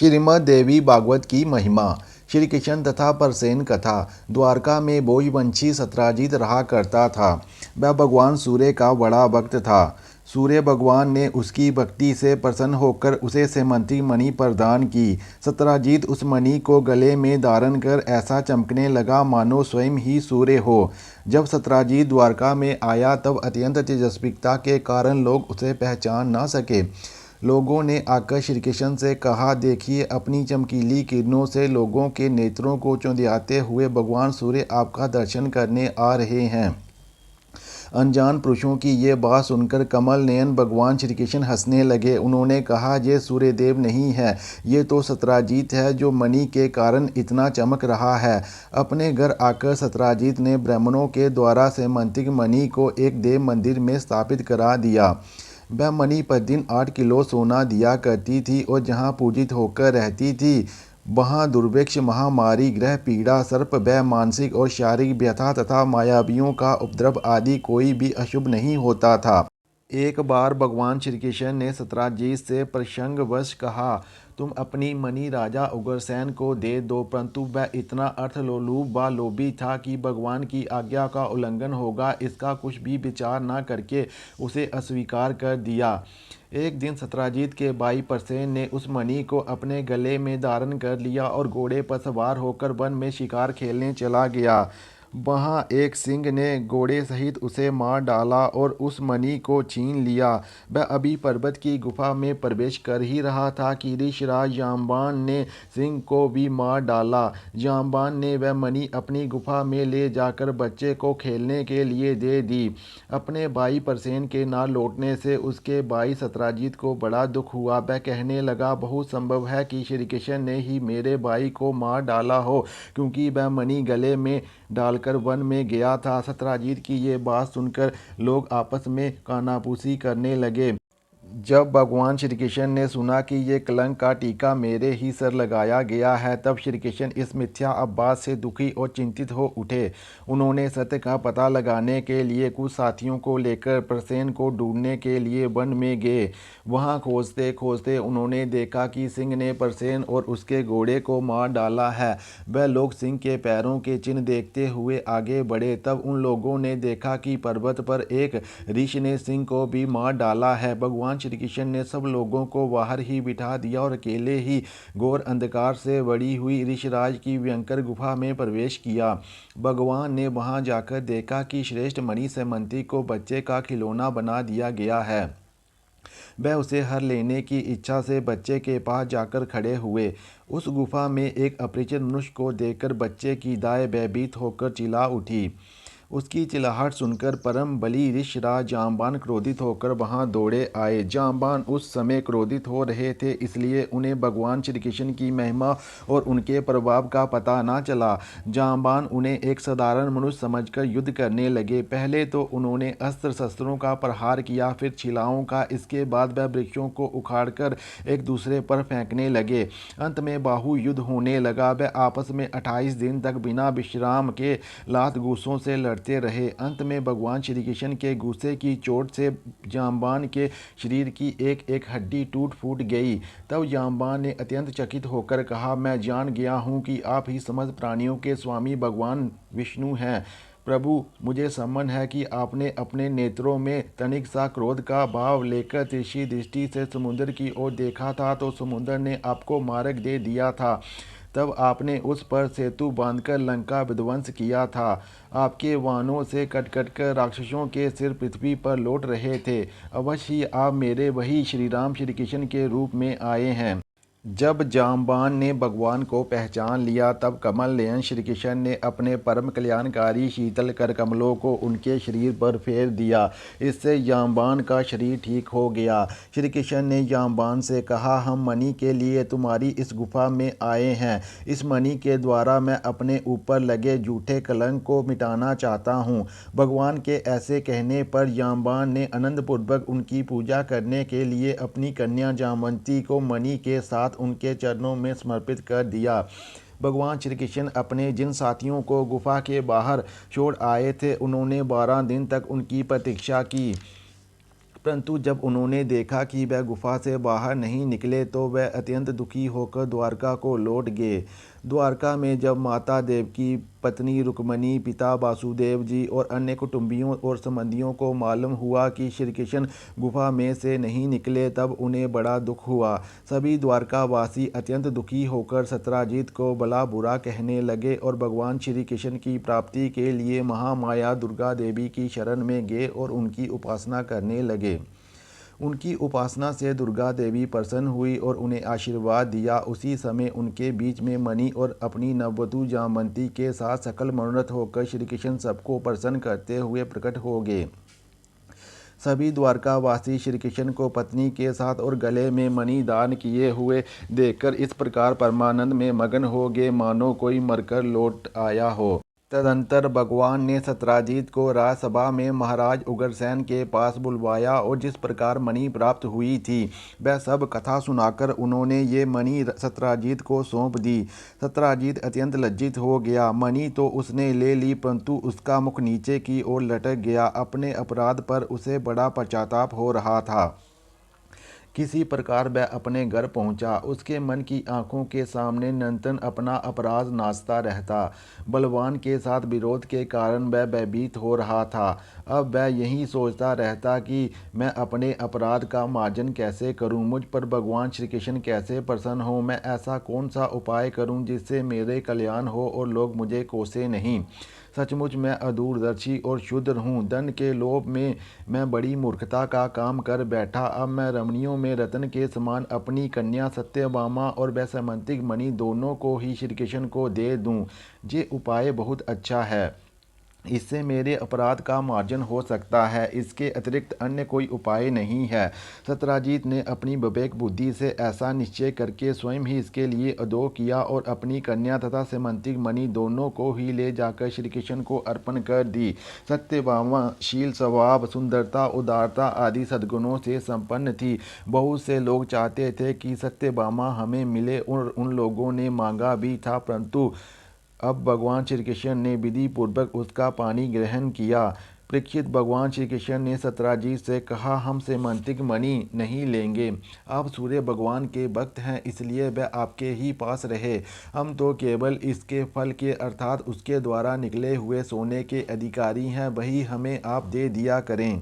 श्रीमद् देवी भागवत की महिमा। श्री कृष्ण तथा परसेन कथा। द्वारका में भोजवंशी सत्राजित रहा करता था। वह भगवान सूर्य का बड़ा भक्त था। सूर्य भगवान ने उसकी भक्ति से प्रसन्न होकर उसे सेमंती मणि प्रदान की। सत्राजित उस मणि को गले में धारण कर ऐसा चमकने लगा मानो स्वयं ही सूर्य हो। जब सत्राजित द्वारका में आया तब अत्यंत तेजस्विता के कारण लोग उसे पहचान ना सके। लोगों ने आकर श्री कृष्ण से कहा, देखिए, अपनी चमकीली किरणों से लोगों के नेत्रों को चौंधियाते हुए भगवान सूर्य आपका दर्शन करने आ रहे हैं। अनजान पुरुषों की ये बात सुनकर कमल नयन भगवान श्री कृष्ण हंसने लगे। उन्होंने कहा, ये सूर्यदेव नहीं है, ये तो सत्राजित है जो मणि के कारण इतना चमक रहा है। अपने घर आकर सत्राजित ने ब्राह्मणों के द्वारा सेमंतिक मणि को एक देव मंदिर में स्थापित करा दिया। वह मणि प्रतिदिन 8 किलो सोना दिया करती थी और जहाँ पूजित होकर रहती थी वहाँ दुर्भिक्ष, महामारी, ग्रह पीड़ा, सर्प भय, मानसिक और शारीरिक व्यथा तथा मायावियों का उपद्रव आदि कोई भी अशुभ नहीं होता था। एक बार भगवान श्री कृष्ण ने सत्राजित से प्रसंगवश कहा, तुम अपनी मणि राजा उग्रसेन को दे दो, परंतु वह इतना अर्थलोलुप व लोभी था कि भगवान की आज्ञा का उल्लंघन होगा इसका कुछ भी विचार न करके उसे अस्वीकार कर दिया। एक दिन सत्राजित के भाई प्रसेन ने उस मणि को अपने गले में धारण कर लिया और घोड़े पर सवार होकर वन में शिकार खेलने चला गया। वहाँ एक सिंह ने घोड़े सहित उसे मार डाला और उस मणि को छीन लिया। वह अभी पर्वत की गुफा में प्रवेश कर ही रहा था कि ऋषिराज जाम्बान ने सिंह को भी मार डाला। जाम्बान ने वह मणि अपनी गुफा में ले जाकर बच्चे को खेलने के लिए दे दी। अपने भाई प्रसेन के न लौटने से उसके भाई सत्राजित को बड़ा दुख हुआ। वह कहने लगा, बहुत संभव है कि श्री कृष्ण ने ही मेरे भाई को मार डाला हो, क्योंकि वह मणि गले में डालकर वन में गया था। सत्राजित की ये बात सुनकर लोग आपस में कानाफूसी करने लगे। जब भगवान श्री कृष्ण ने सुना कि ये कलंक का टीका मेरे ही सर लगाया गया है, तब श्री कृष्ण इस मिथ्या अपवाद से दुखी और चिंतित हो उठे। उन्होंने सत्य का पता लगाने के लिए कुछ साथियों को लेकर प्रसेन को ढूंढने के लिए वन में गए। वहां खोजते खोजते उन्होंने देखा कि सिंह ने प्रसेन और उसके घोड़े को मार डाला है। वह लोग सिंह के पैरों के चिन्ह देखते हुए आगे बढ़े। तब उन लोगों ने देखा कि पर्वत पर एक ऋषि ने सिंह को भी मार डाला है। भगवान श्री कृष्ण ने सब लोगों को बाहर ही बिठा दिया और अकेले ही घोर अंधकार से बड़ी हुई ऋषिराज की भयंकर गुफा में प्रवेश किया। भगवान ने वहां जाकर देखा कि श्रेष्ठ मणि सेमंती को बच्चे का खिलौना बना दिया गया है। वह उसे हर लेने की इच्छा से बच्चे के पास जाकर खड़े हुए। उस गुफा में एक अपरिचित मनुष्य को देखकर बच्चे की दाएं भयभीत होकर चिल्ला उठी। उसकी चिल्लाहट सुनकर परम बली ऋषिराज जाम्बान क्रोधित होकर वहां दौड़े आए। जाम्बान उस समय क्रोधित हो रहे थे, इसलिए उन्हें भगवान श्री कृष्ण की महिमा और उनके प्रभाव का पता न चला। जाम्बान उन्हें एक साधारण मनुष्य समझकर युद्ध करने लगे। पहले तो उन्होंने अस्त्र शस्त्रों का प्रहार किया, फिर छिलाओं का। इसके बाद वह वृक्षों को उखाड़कर एक दूसरे पर फेंकने लगे। अंत में बाहु युद्ध होने लगा। वह आपस में 28 दिन तक बिना विश्राम के लात घूंसों से लड़ते रहे। अंत में भगवान श्री कृष्ण के गुस्से की चोट से जाम्बान के शरीर की एक एक हड्डी टूट फूट गई। तब जाम्बान ने अत्यंत चकित होकर कहा, मैं जान गया हूँ कि आप ही समस्त प्राणियों के स्वामी भगवान विष्णु हैं। प्रभु, मुझे सम्मन है कि आपने अपने नेत्रों में तनिक सा क्रोध का भाव लेकर तिरछी दृष्टि से समुद्र की ओर देखा था तो समुद्र ने आपको मार्ग दे दिया था। तब आपने उस पर सेतु बांधकर लंका विध्वंस किया था। आपके वाहनों से कट कट कर राक्षसों के सिर पृथ्वी पर लौट रहे थे। अवश्य ही आप मेरे वही श्री राम श्री कृष्ण के रूप में आए हैं। जब जाम्बान ने भगवान को पहचान लिया तब कमल नयन श्री कृष्ण ने अपने परम कल्याणकारी शीतल कर कमलों को उनके शरीर पर फेर दिया। इससे जाम्बान का शरीर ठीक हो गया। श्री कृष्ण ने जाम्बान से कहा, हम मणि के लिए तुम्हारी इस गुफा में आए हैं। इस मणि के द्वारा मैं अपने ऊपर लगे झूठे कलंक को मिटाना चाहता हूँ। भगवान के ऐसे कहने पर जाम्बान ने आनंदपूर्वक उनकी पूजा करने के लिए अपनी कन्या जामवंती को मणि के साथ उनके चरणों में समर्पित कर दिया। भगवान श्री कृष्ण अपने जिन साथियों को गुफा के बाहर छोड़ आए थे, उन्होंने 12 दिन तक उनकी प्रतीक्षा की। परंतु जब उन्होंने देखा कि वह गुफा से बाहर नहीं निकले तो वह अत्यंत दुखी होकर द्वारका को लौट गए। द्वारका में जब माता देवकी, पत्नी रुक्मणी, पिता वासुदेव जी और अन्य कुटुंबियों और संबंधियों को मालूम हुआ कि श्री कृष्ण गुफा में से नहीं निकले, तब उन्हें बड़ा दुख हुआ। सभी द्वारकावासी अत्यंत दुखी होकर सत्यजित को भला बुरा कहने लगे और भगवान श्री कृष्ण की प्राप्ति के लिए महामाया दुर्गा देवी की शरण में गए और उनकी उपासना करने लगे। उनकी उपासना से दुर्गा देवी प्रसन्न हुई और उन्हें आशीर्वाद दिया। उसी समय उनके बीच में मणि और अपनी नववधू जामवंती के साथ सकल मनोरथ होकर श्री कृष्ण सबको प्रसन्न करते हुए प्रकट हो गए। सभी द्वारकावासी श्री कृष्ण को पत्नी के साथ और गले में मणि दान किए हुए देखकर इस प्रकार परमानंद में मगन हो गए, मानो कोई मरकर लौट आया हो। तदंतर भगवान ने सत्यजित को राजसभा में महाराज उग्रसेन के पास बुलवाया और जिस प्रकार मणि प्राप्त हुई थी वह सब कथा सुनाकर उन्होंने ये मणि सत्यजित को सौंप दी। सत्यजित अत्यंत लज्जित हो गया। मणि तो उसने ले ली, परंतु उसका मुख नीचे की ओर लटक गया। अपने अपराध पर उसे बड़ा पश्चाताप हो रहा था। किसी प्रकार वह अपने घर पहुंचा। उसके मन की आंखों के सामने निरंतर अपना अपराध नाचता रहता। बलवान के साथ विरोध के कारण वह भयभीत हो रहा था। अब वह यही सोचता रहता कि मैं अपने अपराध का मार्जन कैसे करूं, मुझ पर भगवान श्री कृष्ण कैसे प्रसन्न हो, मैं ऐसा कौन सा उपाय करूं जिससे मेरे कल्याण हो और लोग मुझे कोसे नहीं। सचमुच मैं अदूरदर्शी और क्षुद्र हूँ। धन के लोभ में मैं बड़ी मूर्खता का काम कर बैठा। अब मैं रमणियों में रत्न के समान अपनी कन्या सत्यभामा और वैश्यवंतिक मणि दोनों को ही श्री कृष्ण को दे दूँ। ये उपाय बहुत अच्छा है। इससे मेरे अपराध का मार्जन हो सकता है। इसके अतिरिक्त अन्य कोई उपाय नहीं है। सत्यजित ने अपनी विवेक बुद्धि से ऐसा निश्चय करके स्वयं ही इसके लिए उद्योग किया और अपनी कन्या तथा सेमंतिक मणि दोनों को ही ले जाकर श्री कृष्ण को अर्पण कर दी। सत्यभामा शील स्वभाव, सुंदरता, उदारता आदि सद्गुणों से संपन्न थी। बहुत से लोग चाहते थे कि सत्यभामा हमें मिले और उन लोगों ने मांगा भी था, परंतु अब भगवान श्री कृष्ण ने विधि पूर्वक उसका पानी ग्रहण किया। परीक्षित, भगवान श्री कृष्ण ने सत्यजित से कहा, हम सेमंतिक मणि नहीं लेंगे। आप सूर्य भगवान के भक्त हैं, इसलिए वह आपके ही पास रहे। हम तो केवल इसके फल के अर्थात उसके द्वारा निकले हुए सोने के अधिकारी हैं, वही हमें आप दे दिया करें।